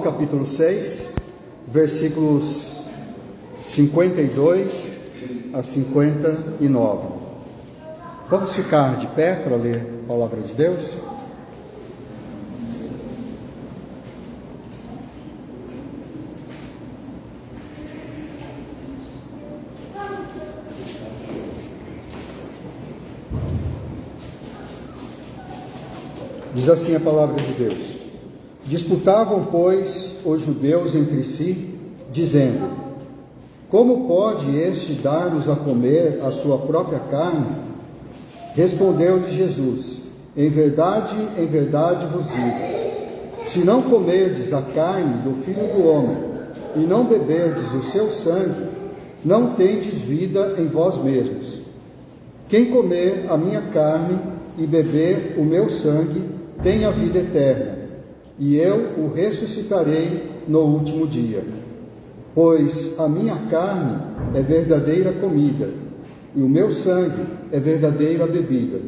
Capítulo 6, versículos 52 a 59. Vamos ficar de pé para ler a palavra de Deus? Diz assim a palavra de Deus: Disputavam, pois, os judeus entre si, dizendo: Como pode este dar-nos a comer a sua própria carne? Respondeu-lhe Jesus: em verdade vos digo, se não comerdes a carne do Filho do Homem, e não beberdes o seu sangue, não tendes vida em vós mesmos. Quem comer a minha carne e beber o meu sangue, tem a vida eterna, e eu o ressuscitarei no último dia. Pois a minha carne é verdadeira comida, e o meu sangue é verdadeira bebida.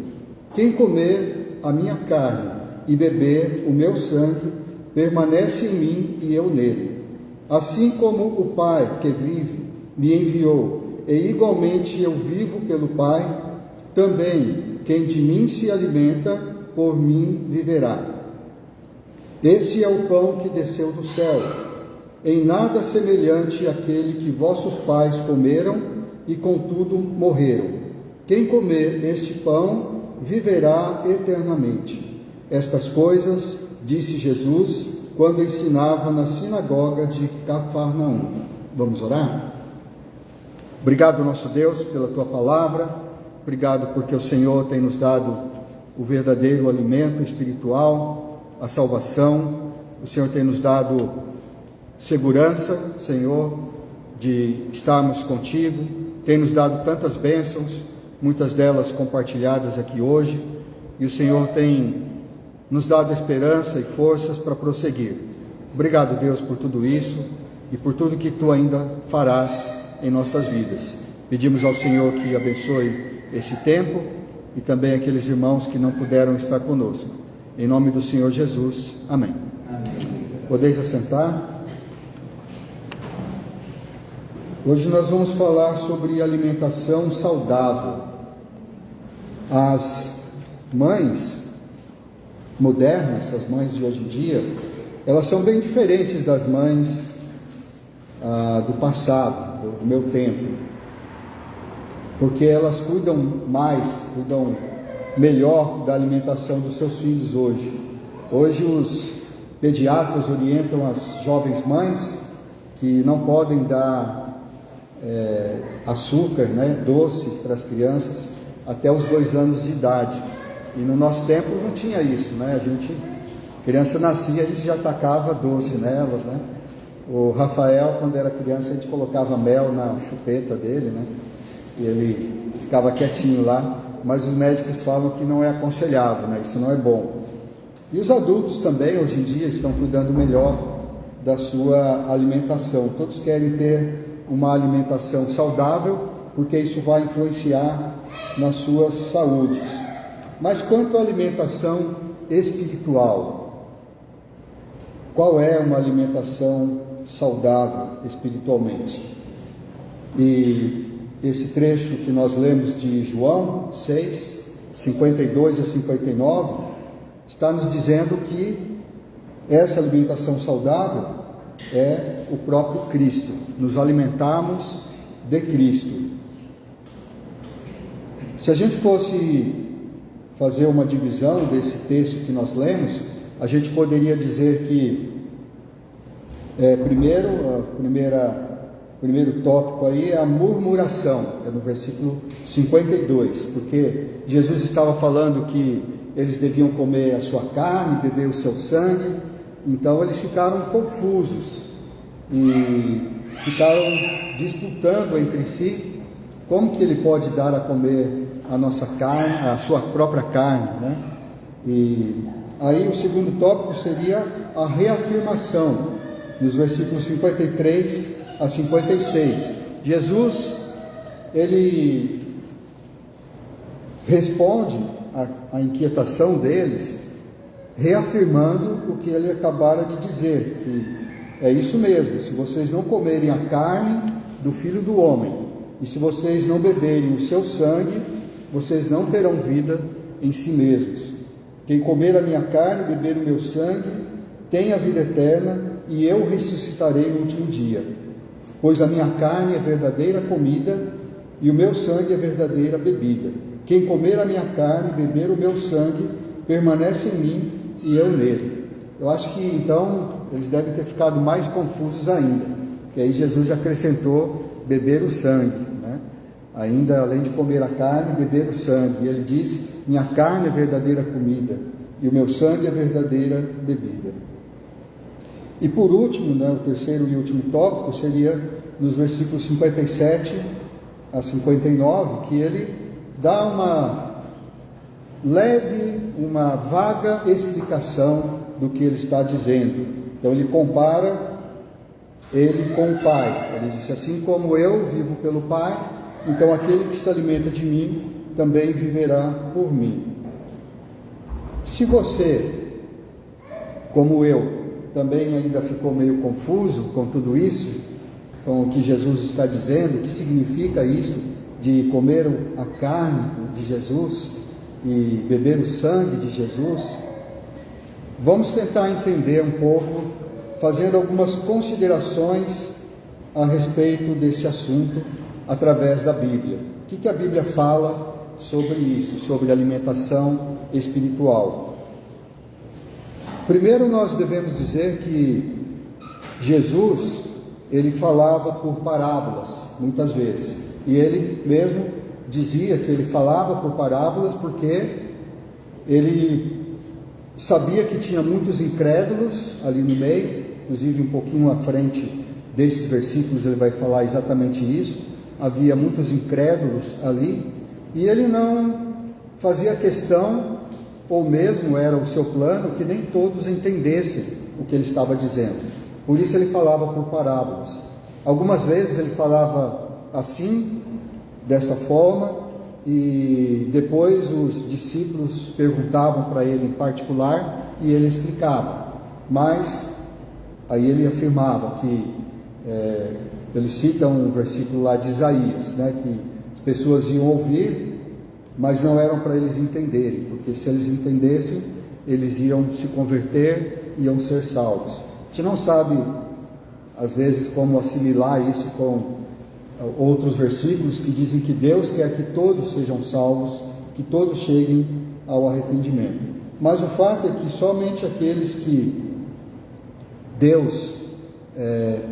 Quem comer a minha carne e beber o meu sangue, permanece em mim e eu nele. Assim como o Pai que vive me enviou, e igualmente eu vivo pelo Pai, também quem de mim se alimenta, por mim viverá. Esse é o pão que desceu do céu, em nada semelhante àquele que vossos pais comeram e contudo morreram. Quem comer este pão viverá eternamente. Estas coisas disse Jesus quando ensinava na sinagoga de Cafarnaum. Vamos orar? Obrigado, nosso Deus, pela tua palavra. Obrigado porque o Senhor tem nos dado o verdadeiro alimento espiritual, a salvação. O Senhor tem nos dado segurança, Senhor, de estarmos contigo. Tem nos dado tantas bênçãos, muitas delas compartilhadas aqui hoje, e o Senhor tem nos dado esperança e forças para prosseguir. Obrigado, Deus, por tudo isso e por tudo que Tu ainda farás em nossas vidas. Pedimos ao Senhor que abençoe esse tempo e também aqueles irmãos que não puderam estar conosco. Em nome do Senhor Jesus. Amém. Amém. Podeis assentar. Hoje nós vamos falar sobre alimentação saudável. As mães modernas, as mães de hoje em dia, elas são bem diferentes das mães do passado, do meu tempo, porque elas cuidam mais, cuidam melhor da alimentação dos seus filhos hoje. Hoje os pediatras orientam as jovens mães que não podem dar açúcar, doce para as crianças até os 2 anos de idade. E no nosso tempo não tinha isso, criança nascia, a gente já tacava doce nelas, O Rafael, quando era criança, a gente colocava mel na chupeta dele, e ele ficava quietinho lá, mas os médicos falam que não é aconselhável, isso não é bom. E os adultos também, hoje em dia, estão cuidando melhor da sua alimentação. Todos querem ter uma alimentação saudável, porque isso vai influenciar nas suas saúdes. Mas quanto à alimentação espiritual, qual é uma alimentação saudável espiritualmente? E esse trecho que nós lemos de João 6, 52 a 59, está nos dizendo que essa alimentação saudável é o próprio Cristo, nos alimentarmos de Cristo. Se a gente fosse fazer uma divisão desse texto que nós lemos, a gente poderia dizer que o primeiro tópico aí é a murmuração, é no versículo 52, porque Jesus estava falando que eles deviam comer a sua carne, beber o seu sangue, então eles ficaram confusos e ficaram disputando entre si como que ele pode dar a comer a nossa carne, a sua própria carne, E aí o segundo tópico seria a reafirmação, nos versículos 53 a 56. Jesus, ele responde à inquietação deles, reafirmando o que ele acabara de dizer, que é isso mesmo: se vocês não comerem a carne do Filho do Homem, e se vocês não beberem o seu sangue, vocês não terão vida em si mesmos. Quem comer a minha carne e beber o meu sangue tem a vida eterna, e eu ressuscitarei no último dia. Pois a minha carne é verdadeira comida e o meu sangue é verdadeira bebida. Quem comer a minha carne e beber o meu sangue permanece em mim e eu nele. Eu acho que então eles devem ter ficado mais confusos ainda, porque aí Jesus já acrescentou beber o sangue, né? Ainda além de comer a carne, beber o sangue. E ele diz: minha carne é verdadeira comida e o meu sangue é verdadeira bebida. E por último, né, o terceiro e último tópico seria nos versículos 57 a 59, que ele dá uma leve, uma vaga explicação do que ele está dizendo. Então ele compara ele com o Pai. Ele disse: assim como eu vivo pelo Pai, então aquele que se alimenta de mim também viverá por mim. Se você, como eu, também ainda ficou meio confuso com tudo isso, com o que Jesus está dizendo, o que significa isso de comer a carne de Jesus e beber o sangue de Jesus, vamos tentar entender um pouco, fazendo algumas considerações a respeito desse assunto através da Bíblia. O que a Bíblia fala sobre isso, sobre alimentação espiritual? Primeiro, nós devemos dizer que Jesus, ele falava por parábolas, muitas vezes. E ele mesmo dizia que ele falava por parábolas porque ele sabia que tinha muitos incrédulos ali no meio. Inclusive, um pouquinho à frente desses versículos, ele vai falar exatamente isso. Havia muitos incrédulos ali, e ele não fazia questão, ou mesmo era o seu plano, que nem todos entendessem o que ele estava dizendo. Por isso ele falava por parábolas. Algumas vezes ele falava assim, dessa forma, e depois os discípulos perguntavam para ele em particular e ele explicava. Mas aí ele afirmava que, ele cita um versículo lá de Isaías, né, que as pessoas iam ouvir, mas não eram para eles entenderem, porque se eles entendessem, eles iam se converter, iam ser salvos. A gente não sabe, às vezes, como assimilar isso com outros versículos que dizem que Deus quer que todos sejam salvos, que todos cheguem ao arrependimento. Mas o fato é que somente aqueles que Deus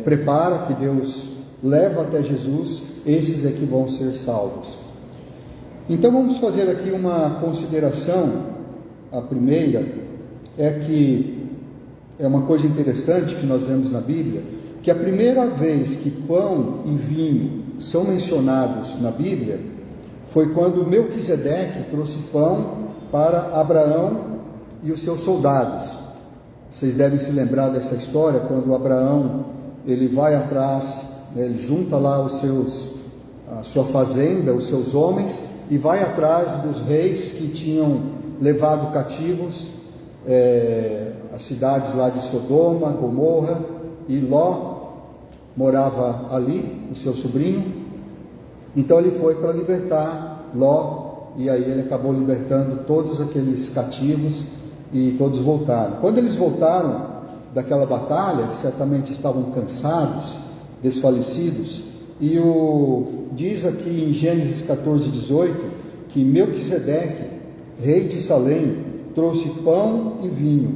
prepara, que Deus leva até Jesus, esses é que vão ser salvos. Então vamos fazer aqui uma consideração. A primeira é que é uma coisa interessante que nós vemos na Bíblia, que a primeira vez que pão e vinho são mencionados na Bíblia foi quando Melquisedeque trouxe pão para Abraão e os seus soldados. Vocês devem se lembrar dessa história, quando Abraão ele vai atrás, ele junta lá a sua fazenda, os seus homens, e vai atrás dos reis que tinham levado cativos as cidades lá de Sodoma, Gomorra, e Ló morava ali, o seu sobrinho. Então ele foi para libertar Ló, e aí ele acabou libertando todos aqueles cativos, e todos voltaram. Quando eles voltaram daquela batalha, certamente estavam cansados, desfalecidos, e diz aqui em Gênesis 14:18 que Melquisedeque, rei de Salém, trouxe pão e vinho.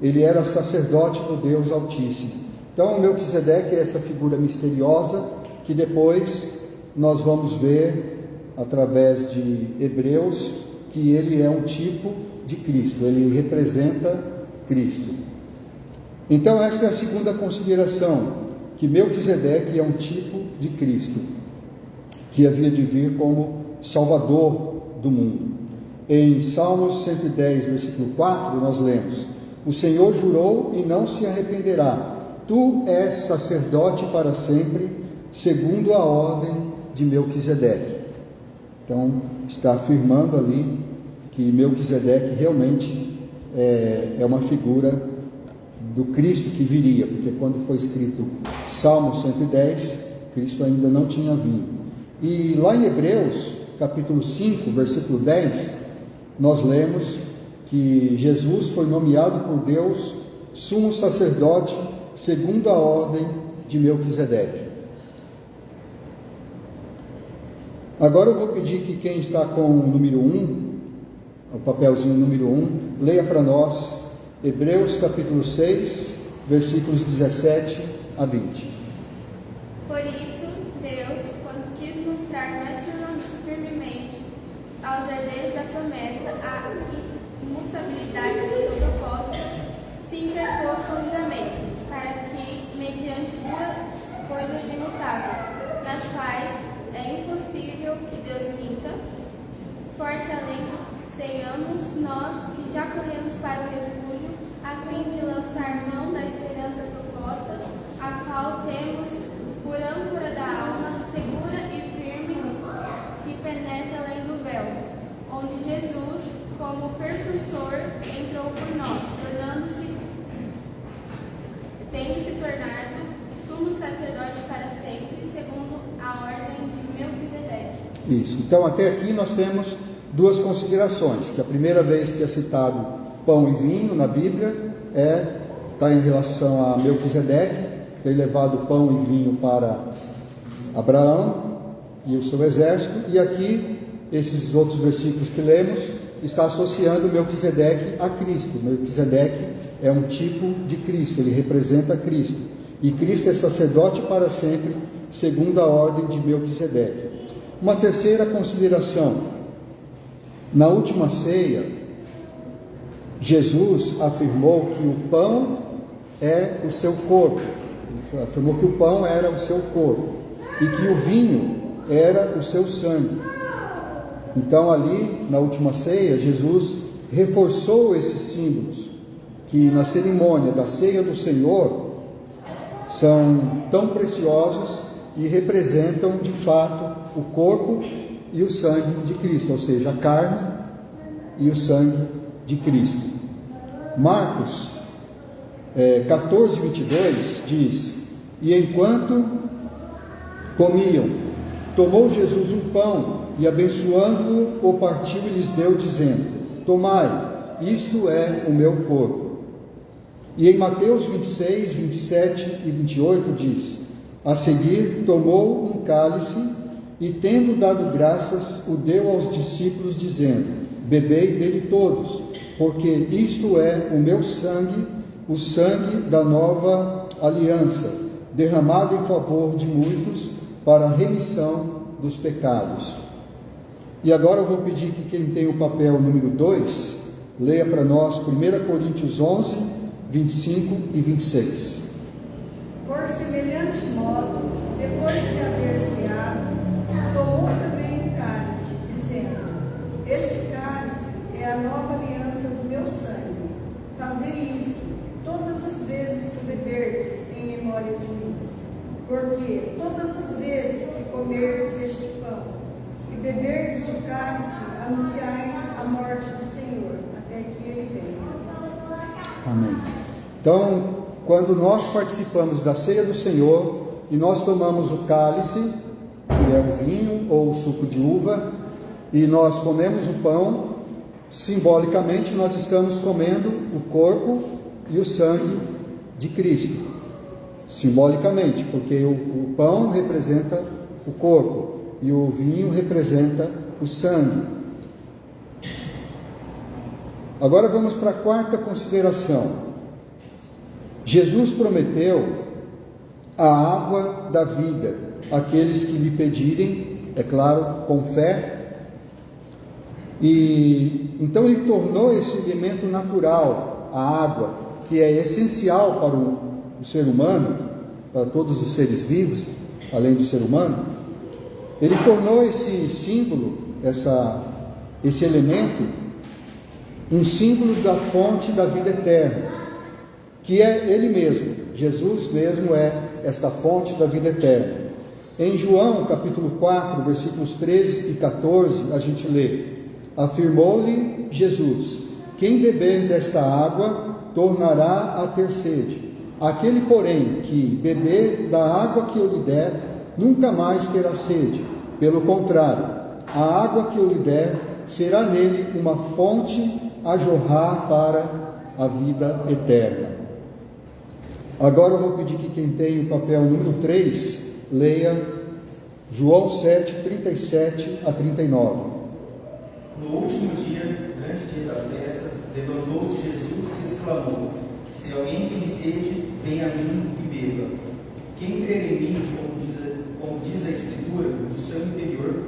Ele era sacerdote do Deus Altíssimo. Então Melquisedeque é essa figura misteriosa que depois nós vamos ver através de Hebreus que ele é um tipo de Cristo, ele representa Cristo. Então essa é a segunda consideração, que Melquisedeque é um tipo de Cristo, que havia de vir como Salvador do mundo. Em Salmos 110, versículo 4, nós lemos: o Senhor jurou e não se arrependerá, tu és sacerdote para sempre, segundo a ordem de Melquisedeque. Então está afirmando ali que Melquisedeque realmente é uma figura do Cristo que viria, porque quando foi escrito Salmo 110, Cristo ainda não tinha vindo. E lá em Hebreus, capítulo 5, versículo 10, nós lemos que Jesus foi nomeado por Deus sumo sacerdote segundo a ordem de Melquisedeque. Agora eu vou pedir que quem está com o número 1, o papelzinho número 1, leia para nós Hebreus capítulo 6, versículos 17 a 20. Por isso, Deus, quando quis mostrar mais firmemente aos herdeiros da promessa a imutabilidade de sua proposta, se interpôs com juramento, para que, mediante duas coisas imutáveis, nas quais é impossível que Deus minta, forte além tenhamos nós que já corremos para o refúgio, a fim de lançar mão da esperança proposta, a qual temos por âncora da alma, segura e firme, que penetra além do véu, onde Jesus, como precursor, entrou por nós, tendo-se tornado sumo sacerdote para sempre, segundo a ordem de Melquisedeque. Isso. Então, até aqui nós temos duas considerações, que a primeira vez que é citado pão e vinho na Bíblia está em relação a Melquisedeque, ter levado pão e vinho para Abraão e o seu exército, e aqui, esses outros versículos que lemos, está associando Melquisedeque a Cristo. Melquisedeque é um tipo de Cristo, ele representa Cristo, e Cristo é sacerdote para sempre, segundo a ordem de Melquisedeque. Uma terceira consideração: na última ceia, Jesus afirmou que o pão é o seu corpo. Ele afirmou que o pão era o seu corpo e que o vinho era o seu sangue. Então, ali, na última ceia, Jesus reforçou esses símbolos que na cerimônia da ceia do Senhor são tão preciosos e representam, de fato, o corpo e o sangue de Cristo, ou seja, a carne e o sangue de Cristo. Marcos 14, 22 diz: e enquanto comiam, tomou Jesus um pão e, abençoando-o, o partiu e lhes deu, dizendo: tomai, isto é o meu corpo. E em Mateus 26, 27 e 28 diz: a seguir tomou um cálice e, tendo dado graças, o deu aos discípulos, dizendo: bebei dele todos, porque isto é o meu sangue, o sangue da nova aliança, derramado em favor de muitos para a remissão dos pecados. E agora eu vou pedir que quem tem o papel número 2, leia para nós 1 Coríntios 11, 25 e 26. Por semelhante modo, depois de haver ceado, tomou também o cálice, dizendo: este cálice é a nova aliança do meu sangue. Fazei isto todas as vezes que beberdes em memória de mim. Porque todas as vezes que comerdes este pão e beberdes o cálice, anunciais a morte do Senhor, até que ele venha. Amém. Então, quando nós participamos da ceia do Senhor e nós tomamos o cálice, que é o vinho ou o suco de uva, e nós comemos o pão, simbolicamente nós estamos comendo o corpo e o sangue de Cristo. Simbolicamente, porque o pão representa o corpo e o vinho representa o sangue. Agora vamos para a quarta consideração. Jesus prometeu a água da vida àqueles que lhe pedirem, é claro, com fé. E então ele tornou esse elemento natural, a água, que é essencial para o ser humano, para todos os seres vivos, além do ser humano. Ele tornou esse símbolo, esse elemento, um símbolo da fonte da vida eterna, que é Ele mesmo. Jesus mesmo é esta fonte da vida eterna. Em João capítulo 4, versículos 13 e 14, a gente lê: afirmou-lhe Jesus: quem beber desta água tornará a ter sede. Aquele, porém, que beber da água que eu lhe der, nunca mais terá sede. Pelo contrário, a água que eu lhe der será nele uma fonte a jorrar para a vida eterna. Agora eu vou pedir que quem tem o papel número 3, leia João 7, 37 a 39. No último dia, grande dia da festa, levantou-se Jesus e exclamou: Se alguém tem sede, venha a mim e beba. Quem crer em mim, como diz a Escritura, do seu interior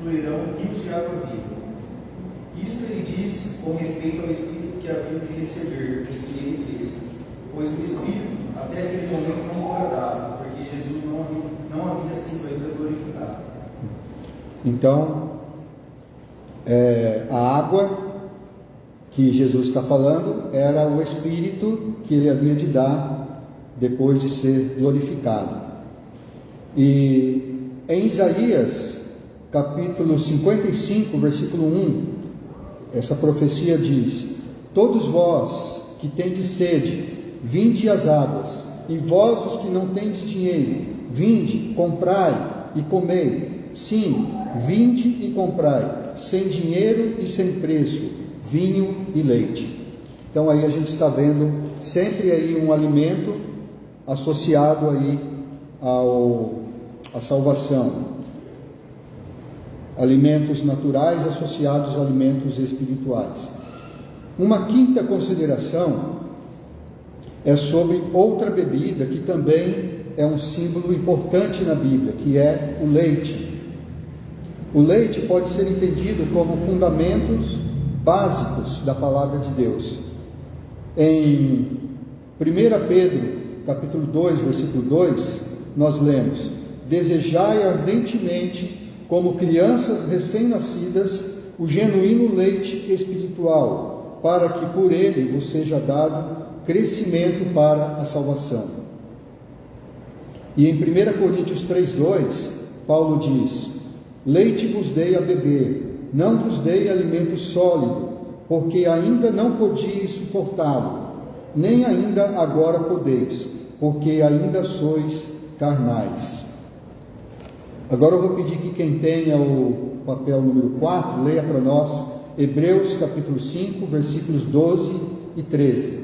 fluirão rios de água viva. Isto ele disse com respeito ao Espírito que havia de receber, os que ele fez. Pois o Espírito, até aquele momento, não fora dado, porque Jesus não havia sido ainda glorificado. Então, a água que Jesus está falando era o Espírito que ele havia de dar depois de ser glorificado. E em Isaías, capítulo 55, versículo 1, essa profecia diz: Todos vós que tendes sede, vinde às águas, e vós os que não tendes dinheiro, vinde, comprai e comei. Sim, vinde e comprai, sem dinheiro e sem preço, vinho e leite. Então aí a gente está vendo sempre aí um alimento associado aí à salvação. Alimentos naturais associados a alimentos espirituais. Uma quinta consideração é sobre outra bebida que também é um símbolo importante na Bíblia, que é o leite. O leite pode ser entendido como fundamentos básicos da palavra de Deus. Em 1 Pedro, capítulo 2, versículo 2, nós lemos: Desejai ardentemente, como crianças recém-nascidas, o genuíno leite espiritual, para que por ele vos seja dado crescimento para a salvação. E em 1 Coríntios 3:2, Paulo diz: Leite vos dei a beber, não vos dei alimento sólido, porque ainda não podíeis suportá-lo, nem ainda agora podeis, porque ainda sois carnais. Agora eu vou pedir que quem tenha o papel número 4, leia para nós Hebreus capítulo 5, versículos 12 e 13.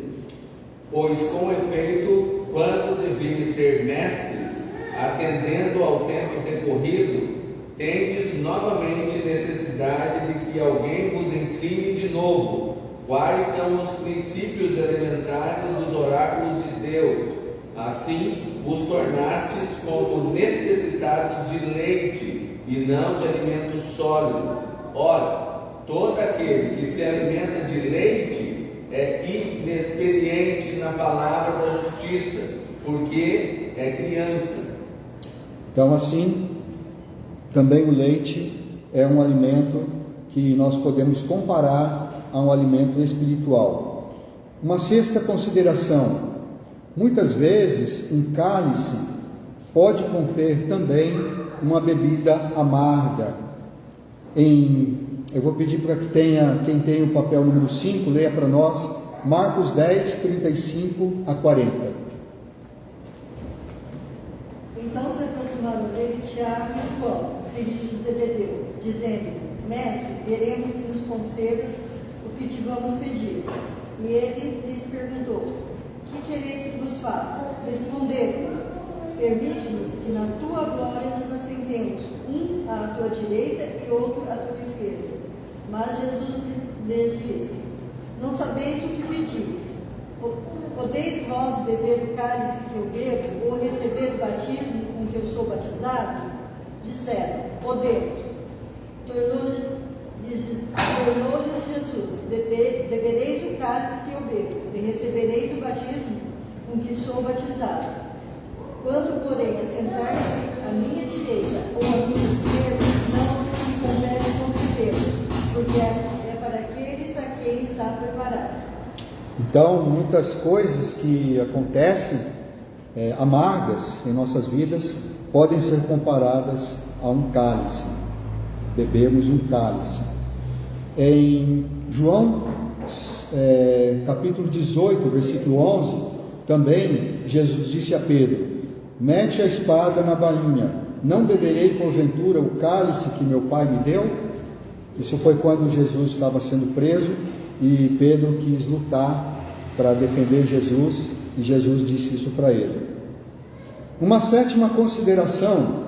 Pois com efeito, quando deveis ser mestres, atendendo ao tempo decorrido, tendes novamente necessidade de que alguém vos ensine de novo quais são os princípios elementares dos oráculos de Deus. Assim, vos tornastes como necessitados de leite e não de alimento sólido. Ora, todo aquele que se alimenta de leite é inexperiente na palavra da justiça, porque é criança. Então, assim, também o leite é um alimento que nós podemos comparar a um alimento espiritual. Uma sexta consideração: muitas vezes um cálice pode conter também uma bebida amarga. Eu vou pedir para que quem tem o papel número 5, leia para nós Marcos 10, 35 a 40. Então se aproximaram dele Tiago e João, filhos de Zebedeu, dizendo: Mestre, queremos que nos concedas o que te vamos pedir. E ele lhes perguntou: Que quereis que vos faça? Responderam: Permite-nos que na tua glória nos assentemos, um à tua direita e outro à tua esquerda. Mas Jesus lhes disse: Não sabeis o que pedis. Podeis vós beber o cálice que eu bebo, ou receber o batismo com que eu sou batizado? Disseram: Podemos. Tornou-lhes Jesus: Bebereis o cálice que eu bebo, e recebereis o batismo com que sou batizado. Quanto, porém, a sentar-se à minha direita ou à minha esquerda, não me compete conceder, porque é para aqueles a quem está preparado. Então, muitas coisas que acontecem amargas em nossas vidas podem ser comparadas a um cálice. Bebemos um cálice. Em João capítulo 18, versículo 11, também Jesus disse a Pedro: mete a espada na bainha, não beberei porventura o cálice que meu pai me deu? Isso foi quando Jesus estava sendo preso e Pedro quis lutar para defender Jesus, e Jesus disse isso para ele. Uma sétima consideração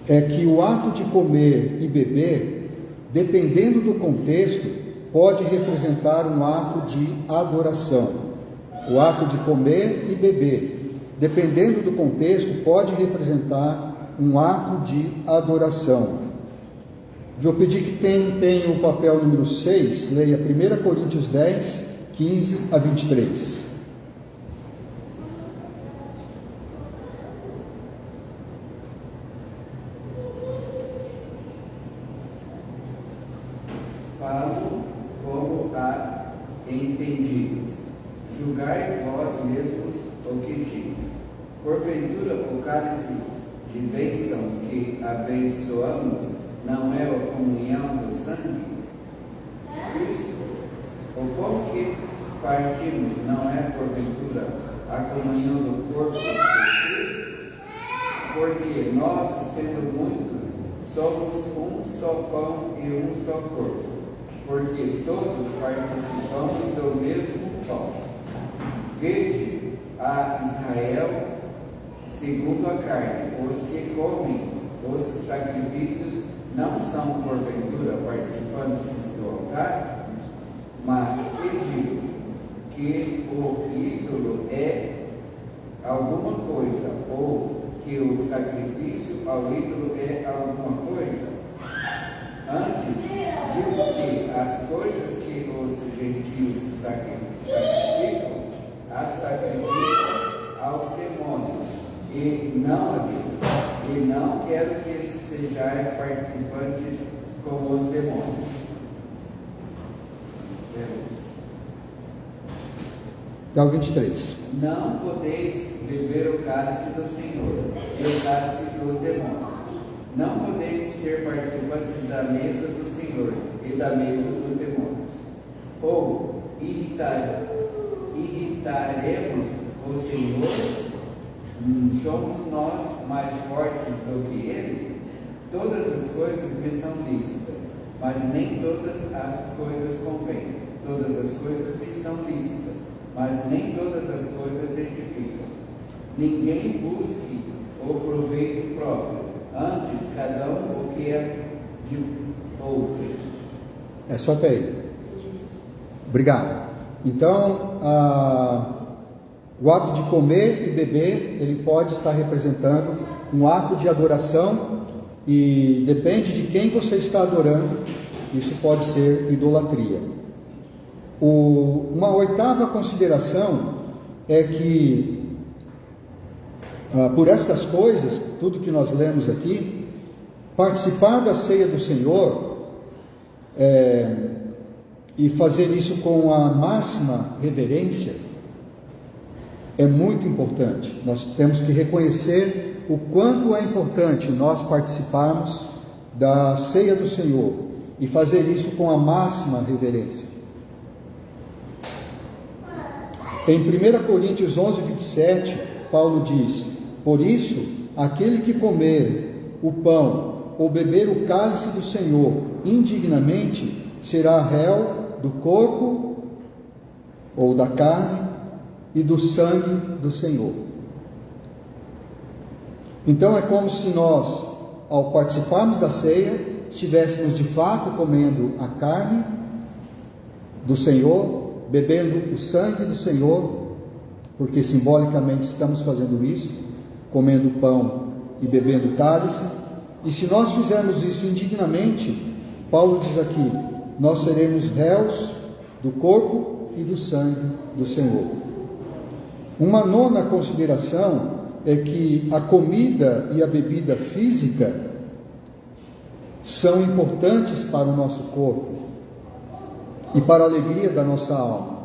é que o ato de comer e beber, dependendo do contexto, pode representar um ato de adoração. O ato de comer e beber, dependendo do contexto, pode representar um ato de adoração. Vou pedir que tenha o papel número 6, leia 1 Coríntios 10, 15 a 23. Falo como a entendidos, julgai vós mesmos o que digo. Porventura o cálice de bênção que abençoamos não é a comunhão do sangue de Cristo? O pão que partimos não é porventura a comunhão do corpo de Cristo? Porque nós, sendo muitos, somos um só pão e um só corpo, porque todos participamos do mesmo pão. Vede a Israel segundo a carne: os que comem os sacrifícios não são porventura participantes do altar? Mas que digo? Que o ídolo é alguma coisa, ou que o sacrifício ao ídolo é alguma coisa? Antes, digo que as coisas que os gentios sacrificam, as sacrificam aos demônios, e não a Deus. E não quero que sejais participantes com os demônios. Dá o 23. Não podeis beber o cálice do Senhor e o cálice dos demônios. Não podeis ser participantes da mesa do Senhor e da mesa dos demônios. Ou irritaremos o Senhor? Somos nós mais fortes do que Ele? Todas as coisas me são lícitas, mas nem todas as coisas convêm. Todas as coisas me são lícitas, mas nem todas as coisas edificam. Ninguém busque o proveito próprio, antes cada um o que é de outro. É só até aí. Obrigado. Então, o ato de comer e beber, ele pode estar representando um ato de adoração, e depende de quem você está adorando, isso pode ser idolatria. Uma oitava consideração é que, por estas coisas, tudo que nós lemos aqui, participar da ceia do Senhor e fazer isso com a máxima reverência é muito importante. Nós temos que reconhecer o quanto é importante nós participarmos da ceia do Senhor e fazer isso com a máxima reverência. Em 1 Coríntios 11, 27, Paulo diz: por isso, aquele que comer o pão ou beber o cálice do Senhor indignamente será réu do corpo ou da carne e do sangue do Senhor. Então é como se nós, ao participarmos da ceia, estivéssemos de fato comendo a carne do Senhor, bebendo o sangue do Senhor, porque simbolicamente estamos fazendo isso, comendo pão e bebendo o cálice. E se nós fizermos isso indignamente, Paulo diz aqui, nós seremos réus do corpo e do sangue do Senhor. Uma nona consideração é que a comida e a bebida física são importantes para o nosso corpo e para a alegria da nossa alma.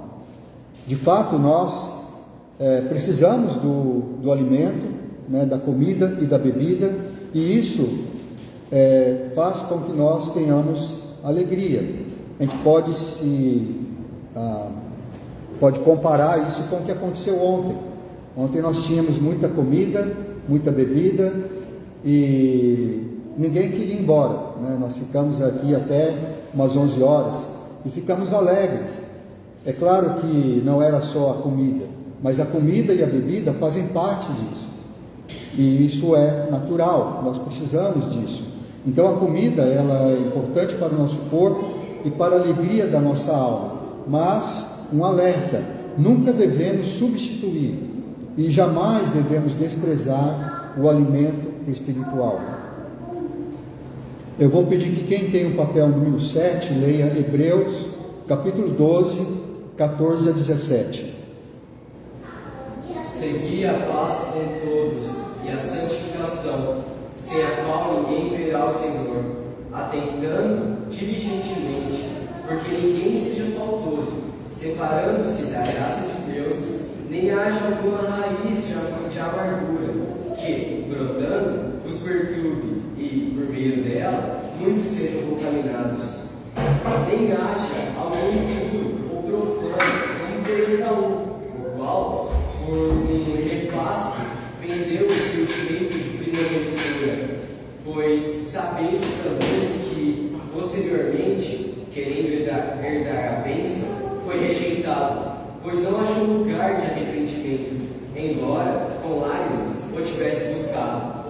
De fato, nós precisamos do alimento, né, da comida e da bebida, e isso faz com que nós tenhamos alegria. a gente pode comparar isso com o que aconteceu ontem. Ontem nós tínhamos muita comida, muita bebida e ninguém queria ir embora, né? Nós ficamos aqui até umas 11 horas e ficamos alegres. É claro que não era só a comida, mas a comida e a bebida fazem parte disso. E isso é natural, nós precisamos disso. Então a comida, ela é importante para o nosso corpo e para a alegria da nossa alma. Mas um alerta: nunca devemos substituir e jamais devemos desprezar o alimento espiritual. Eu vou pedir que quem tem o papel número 7 leia Hebreus capítulo 12, 14 a 17. Segui a paz com todos e a santificação, sem a qual ninguém verá o Senhor, atentando diligentemente, porque ninguém seja faltoso, separando-se da graça de Deus, nem haja alguma raiz de amargura, que, brotando, vos perturbe, e, por meio dela, muitos sejam contaminados. Nem haja algum impuro ou profano, como fez Esaú, o qual, por um repasto, vendeu o seu direito de primogenitura, pois sabeis também que, posteriormente, querendo herdar a bênção, foi rejeitado, pois não achou lugar de arrependimento, embora com lágrimas o tivesse buscado.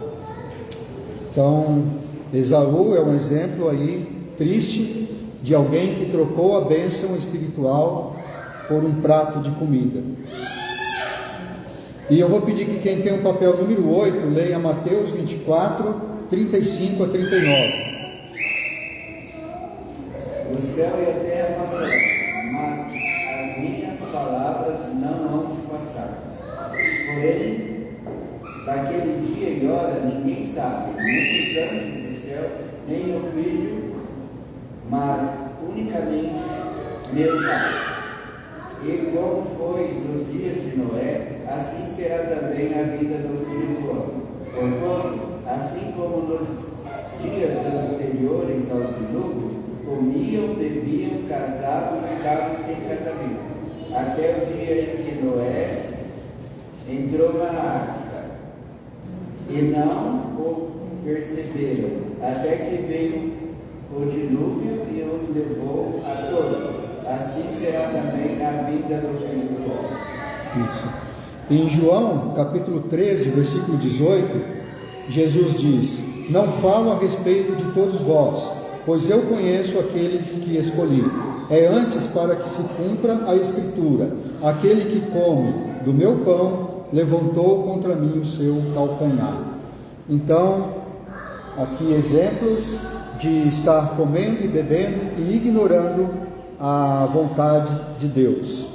Então, Esaú é um exemplo aí triste de alguém que trocou a bênção espiritual por um prato de comida. E eu vou pedir que quem tem o papel número 8 leia Mateus 24, 35 a 39. O céu e a terra passarão, mas as minhas palavras não hão de passar. Porém, daquele dia e hora ninguém sabe, nem os anjos do céu, nem o Filho, mas unicamente meu Pai. E como foi nos dias de Noé, assim será também a vida do Filho do Homem. Porquanto, assim como nos dias anteriores ao dilúvio, comiam, bebiam, casavam e ficavam sem casamento, até o dia em que Noé entrou na arca, e não o perceberam, até que veio o dilúvio e os levou a todos. Assim será também a vida do Filho do Homem. Isso. Em João, capítulo 13, versículo 18, Jesus diz: não falo a respeito de todos vós, pois eu conheço aqueles que escolhi. É antes para que se cumpra a Escritura: aquele que come do meu pão levantou contra mim o seu calcanhar. Então, aqui exemplos de estar comendo e bebendo e ignorando a vontade de Deus.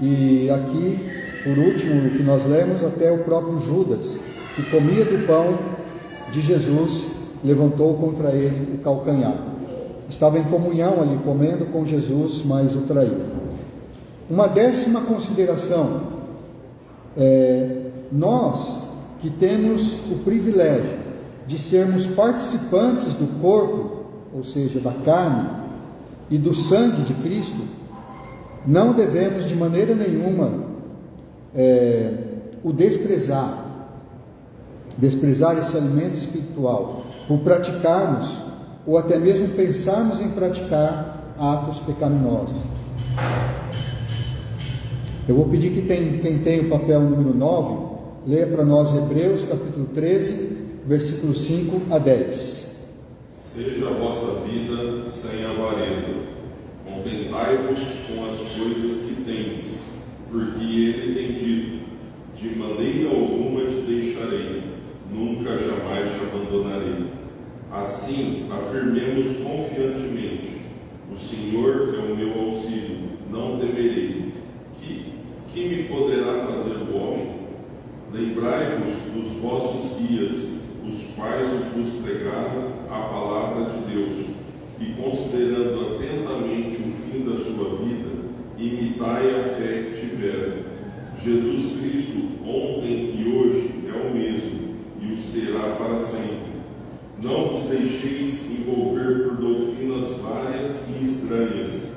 E aqui, por último, o que nós lemos, até o próprio Judas, que comia do pão de Jesus, levantou contra ele o calcanhar. Estava em comunhão ali, comendo com Jesus, mas o traiu. Uma 10ª consideração: nós que temos o privilégio de sermos participantes do corpo, ou seja, da carne e do sangue de Cristo, não devemos de maneira nenhuma o desprezar esse alimento espiritual, por praticarmos ou até mesmo pensarmos em praticar atos pecaminosos. Eu vou pedir que quem tem o papel número 9, leia para nós Hebreus capítulo 13, versículos 5 a 10. Seja a vossa vida sem avareza, contentai-vos com as coisas que tendes, porque ele tem dito: de maneira alguma te deixarei, nunca jamais te abandonarei. Assim, afirmemos confiantemente: o Senhor é o meu auxílio, não temerei. Que me poderá fazer o homem? Lembrai-vos dos vossos guias, os quais vos pregaram a palavra de Deus, e considerando atentamente o fim da sua vida, imitai a fé que tiveram. Jesus Cristo, ontem e hoje, é o mesmo, e o será para sempre. Não vos deixeis envolver por doutrinas várias e estranhas,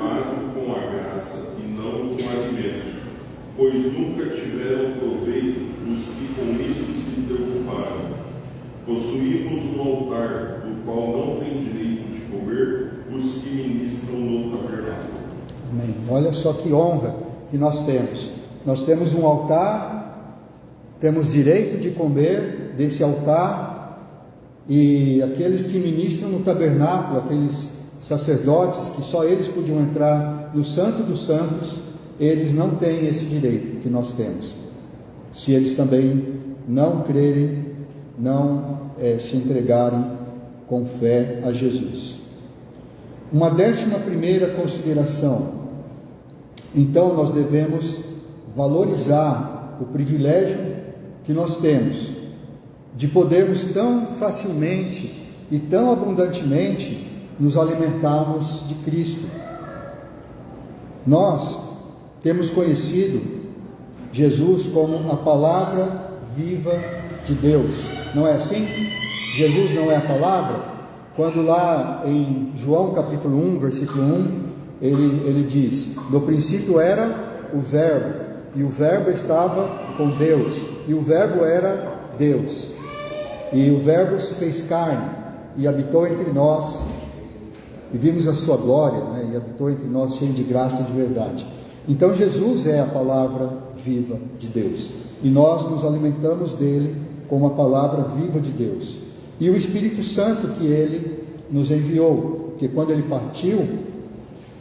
firmado com a graça e não com alimentos, pois nunca tiveram proveito os que com isso se preocuparam. Possuímos um altar, do qual não tem direito de comer os que ministram no tabernáculo. Amém. Olha só que honra que nós temos. Nós temos um altar, temos direito de comer desse altar, e aqueles que ministram no tabernáculo, aqueles sacerdotes que só eles podiam entrar no Santo dos Santos, eles não têm esse direito que nós temos, se eles também não crerem, não se entregarem com fé a Jesus. Uma 11ª consideração: então nós devemos valorizar o privilégio que nós temos de podermos tão facilmente e tão abundantemente nos alimentarmos de Cristo. Nós temos conhecido Jesus como a palavra viva de Deus, não é assim? Jesus não é a palavra? Quando lá em João capítulo 1, versículo 1, ele diz: no princípio era o Verbo, e o Verbo estava com Deus, e o Verbo era Deus, e o Verbo se fez carne e habitou entre nós, e vimos a sua glória, e habitou entre nós cheio de graça e de verdade. Então Jesus é a palavra viva de Deus, e nós nos alimentamos dele como a palavra viva de Deus. E o Espírito Santo que ele nos enviou, que quando ele partiu,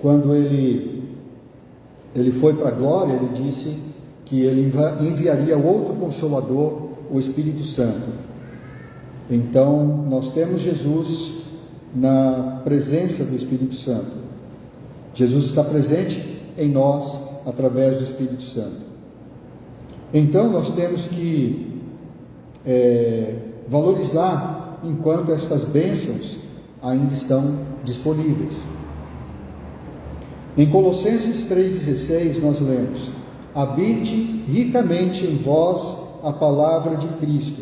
quando ele foi para a glória, ele disse que ele enviaria outro Consolador, o Espírito Santo. Então nós temos Jesus na presença do Espírito Santo. Jesus está presente em nós através do Espírito Santo. Então nós temos que valorizar enquanto estas bênçãos ainda estão disponíveis. Em Colossenses 3,16 nós lemos: habite ricamente em vós a palavra de Cristo,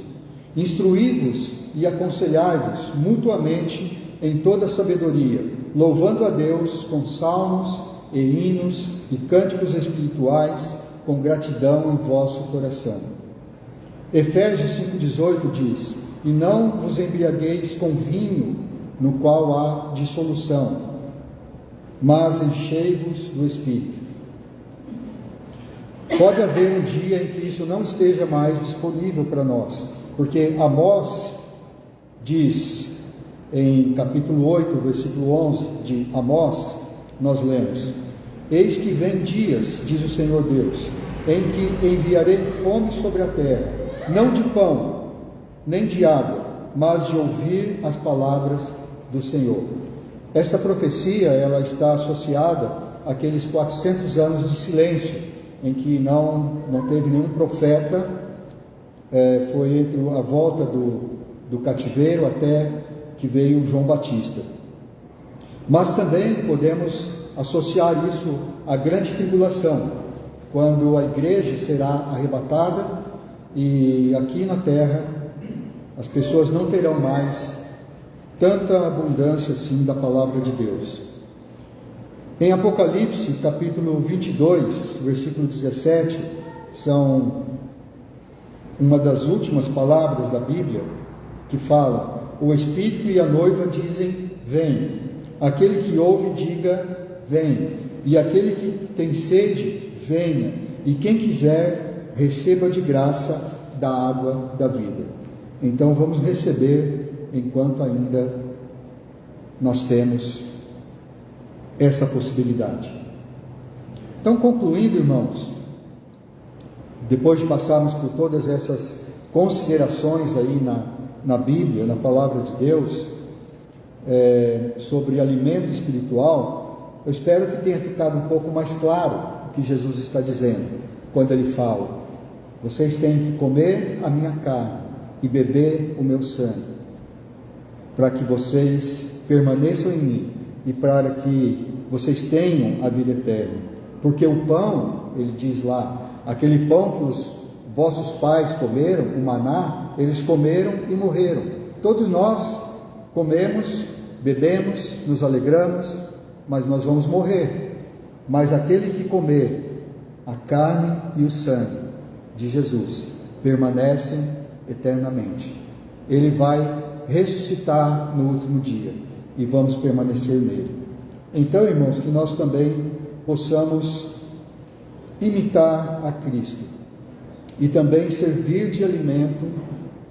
instruí-vos e aconselhai-vos mutuamente em toda sabedoria, louvando a Deus com salmos e hinos e cânticos espirituais, com gratidão em vosso coração. Efésios 5,18 diz: e não vos embriagueis com vinho, no qual há dissolução, mas enchei-vos do Espírito. Pode haver um dia em que isso não esteja mais disponível para nós, porque Amós diz, em capítulo 8, versículo 11 de Amós, nós lemos: eis que vem dias, diz o Senhor Deus, em que enviarei fome sobre a terra, não de pão, nem de água, mas de ouvir as palavras do Senhor. Esta profecia, ela está associada àqueles 400 anos de silêncio, em que não teve nenhum profeta, foi entre a volta do cativeiro até que veio João Batista. Mas também podemos associar isso à grande tribulação, quando a igreja será arrebatada e aqui na terra as pessoas não terão mais tanta abundância assim da palavra de Deus. Em Apocalipse, capítulo 22, versículo 17, são uma das últimas palavras da Bíblia, que fala: o Espírito e a noiva dizem, vem. Aquele que ouve, diga, vem. E aquele que tem sede, venha. E quem quiser, receba de graça da água da vida. Então vamos receber enquanto ainda nós temos essa possibilidade. Então, concluindo, irmãos, depois de passarmos por todas essas considerações aí na Bíblia, na palavra de Deus, sobre alimento espiritual, eu espero que tenha ficado um pouco mais claro o que Jesus está dizendo, quando ele fala: vocês têm que comer a minha carne e beber o meu sangue, para que vocês permaneçam em mim e para que vocês tenham a vida eterna. Porque o pão, ele diz lá, aquele pão que os vossos pais comeram, o maná, eles comeram e morreram. Todos nós comemos, bebemos, nos alegramos, mas nós vamos morrer. Mas aquele que comer a carne e o sangue de Jesus permanecem eternamente. Ele vai ressuscitar no último dia e vamos permanecer nele. Então, irmãos, que nós também possamos imitar a Cristo e também servir de alimento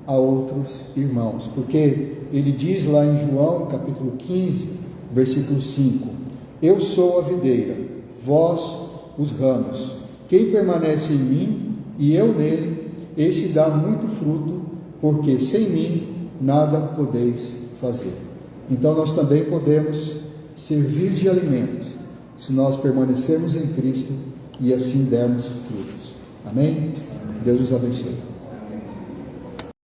a outros irmãos, porque ele diz lá em João capítulo 15, versículo 5: eu sou a videira, vós os ramos. Quem permanece em mim e eu nele, este dá muito fruto, porque sem mim nada podeis fazer. Então nós também podemos servir de alimento, se nós permanecermos em Cristo e assim dermos frutos. Amém? Deus os abençoe.